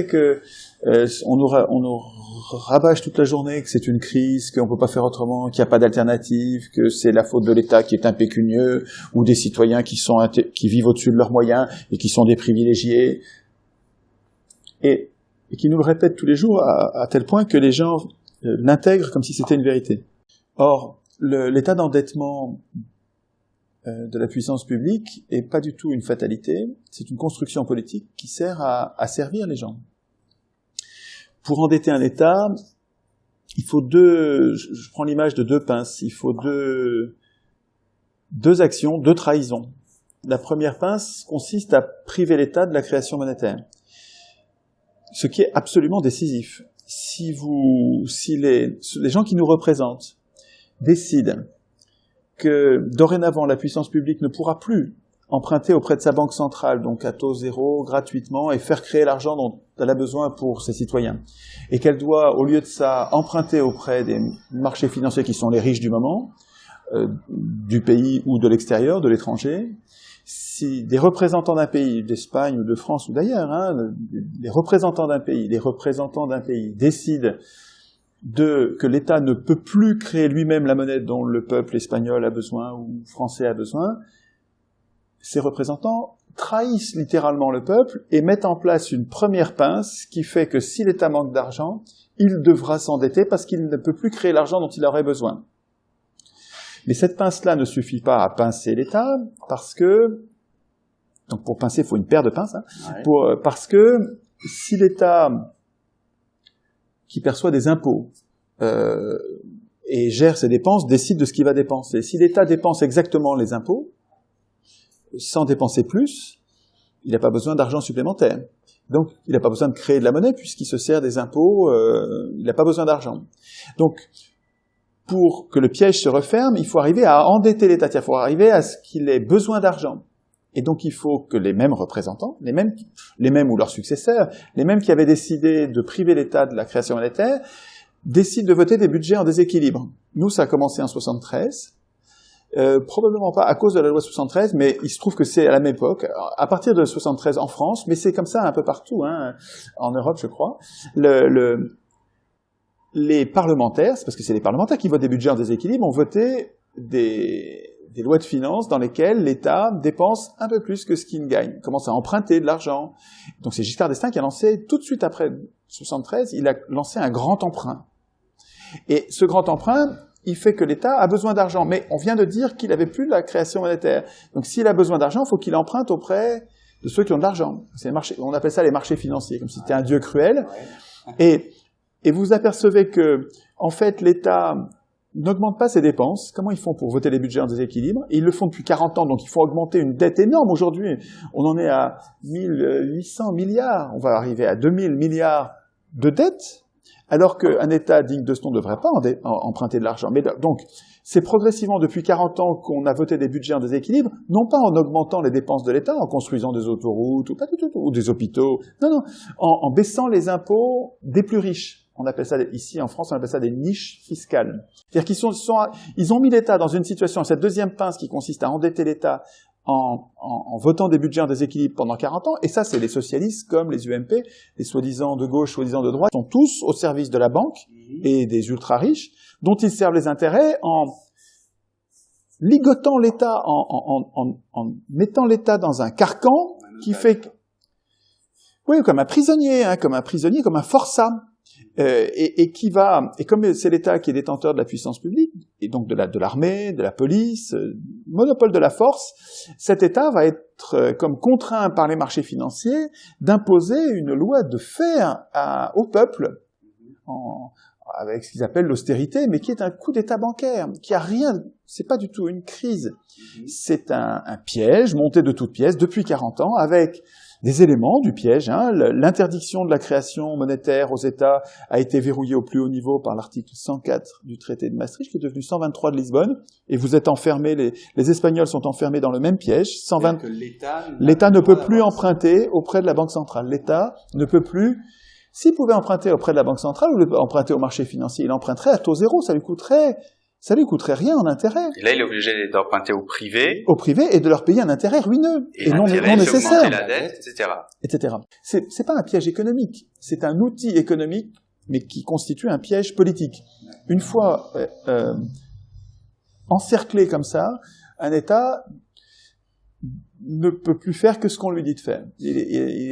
que on nous rabâche toute la journée que c'est une crise, qu'on peut pas faire autrement, qu'il n'y a pas d'alternative, que c'est la faute de l'État qui est impécunieux, ou des citoyens qui vivent au-dessus de leurs moyens et qui sont des privilégiés, et qui nous le répètent tous les jours à tel point que les gens l'intègrent comme si c'était une vérité. Or, l'état d'endettement de la puissance publique est pas du tout une fatalité, c'est une construction politique qui sert à servir les gens. Pour endetter un État, il faut je prends l'image de deux pinces, il faut deux actions, deux trahisons. La première pince consiste à priver l'État de la création monétaire, ce qui est absolument décisif. Si les gens qui nous représentent décident que dorénavant la puissance publique ne pourra plus emprunter auprès de sa banque centrale, donc à taux zéro, gratuitement, et faire créer l'argent dont elle a besoin pour ses citoyens, et qu'elle doit, au lieu de ça, emprunter auprès des marchés financiers qui sont les riches du moment, du pays ou de l'extérieur, de l'étranger, si des représentants d'un pays, d'Espagne ou de France ou d'ailleurs, les représentants d'un pays décident que l'État ne peut plus créer lui-même la monnaie dont le peuple espagnol a besoin ou français a besoin, ces représentants trahissent littéralement le peuple et mettent en place une première pince qui fait que si l'État manque d'argent, il devra s'endetter parce qu'il ne peut plus créer l'argent dont il aurait besoin. Mais cette pince-là ne suffit pas à pincer l'État parce que, donc pour pincer, il faut une paire de pinces, parce que si l'État qui perçoit des impôts et gère ses dépenses, décide de ce qu'il va dépenser. Si l'État dépense exactement les impôts, sans dépenser plus, il n'a pas besoin d'argent supplémentaire. Donc, il n'a pas besoin de créer de la monnaie, puisqu'il se sert des impôts, il n'a pas besoin d'argent. Donc, pour que le piège se referme, il faut arriver à endetter l'État, il faut arriver à ce qu'il ait besoin d'argent. Et donc, il faut que les mêmes représentants, les mêmes ou leurs successeurs, les mêmes qui avaient décidé de priver l'État de la création monétaire, décident de voter des budgets en déséquilibre. Nous, ça a commencé en 73, probablement pas à cause de la loi 73, mais il se trouve que c'est à la même époque, à partir de 73 en France, mais c'est comme ça un peu partout, en Europe, je crois. Les parlementaires, c'est parce que c'est les parlementaires qui votent des budgets en déséquilibre, ont voté des lois de finances dans lesquelles l'État dépense un peu plus que ce qu'il gagne, commence à emprunter de l'argent. Donc c'est Giscard d'Estaing qui a lancé, tout de suite après 73, il a lancé un grand emprunt. Et ce grand emprunt, il fait que l'État a besoin d'argent. Mais on vient de dire qu'il n'avait plus de la création monétaire. Donc s'il a besoin d'argent, il faut qu'il emprunte auprès de ceux qui ont de l'argent. C'est les marchés, on appelle ça les marchés financiers, comme si c'était un dieu cruel. Et vous apercevez que, en fait, l'État n'augmente pas ses dépenses. Comment ils font pour voter les budgets en déséquilibre? Ils le font depuis 40 ans, donc il faut augmenter une dette énorme. Aujourd'hui, on en est à 1800 milliards. On va arriver à 2000 milliards de dettes, alors qu'un État digne de ce nom ne devrait pas emprunter de l'argent. Mais donc, c'est progressivement depuis 40 ans qu'on a voté des budgets en déséquilibre, non pas en augmentant les dépenses de l'État, en construisant des autoroutes, ou des hôpitaux, non, en baissant les impôts des plus riches. On appelle ça, ici en France, on appelle ça des niches fiscales. C'est-à-dire ils ont mis l'État dans une situation, cette deuxième pince qui consiste à endetter l'État en votant des budgets en déséquilibre pendant 40 ans, et ça c'est les socialistes comme les UMP, les soi-disant de gauche, soi-disant de droite, sont tous au service de la banque et des ultra-riches, dont ils servent les intérêts en ligotant l'État, en mettant l'État dans un carcan qui fait que... Oui, comme un prisonnier, comme un forçat. Et comme c'est l'État qui est détenteur de la puissance publique, et donc de l'armée, de la police, monopole de la force, cet État va être comme contraint par les marchés financiers d'imposer une loi de fer au peuple, avec ce qu'ils appellent l'austérité, mais qui est un coup d'État bancaire, qui a rien, c'est pas du tout une crise, c'est un piège monté de toutes pièces depuis 40 ans, avec des éléments du piège. L'interdiction de la création monétaire aux États a été verrouillée au plus haut niveau par l'article 104 du traité de Maastricht, qui est devenu 123 de Lisbonne, et vous êtes enfermés, les Espagnols sont enfermés dans le même piège. L'État ne peut plus emprunter auprès de la Banque centrale. L'État ne peut plus... S'il pouvait emprunter auprès de la Banque centrale ou emprunter au marché financier, il emprunterait à taux zéro, ça lui coûterait Ça lui coûterait rien en intérêt. Et là, il est obligé d'emprunter au privé. Au privé, et de leur payer un intérêt ruineux. Et non nécessaire. La dette, etc. Etc. C'est pas un piège économique. C'est un outil économique, mais qui constitue un piège politique. Une fois encerclé comme ça, un État ne peut plus faire que ce qu'on lui dit de faire. Il est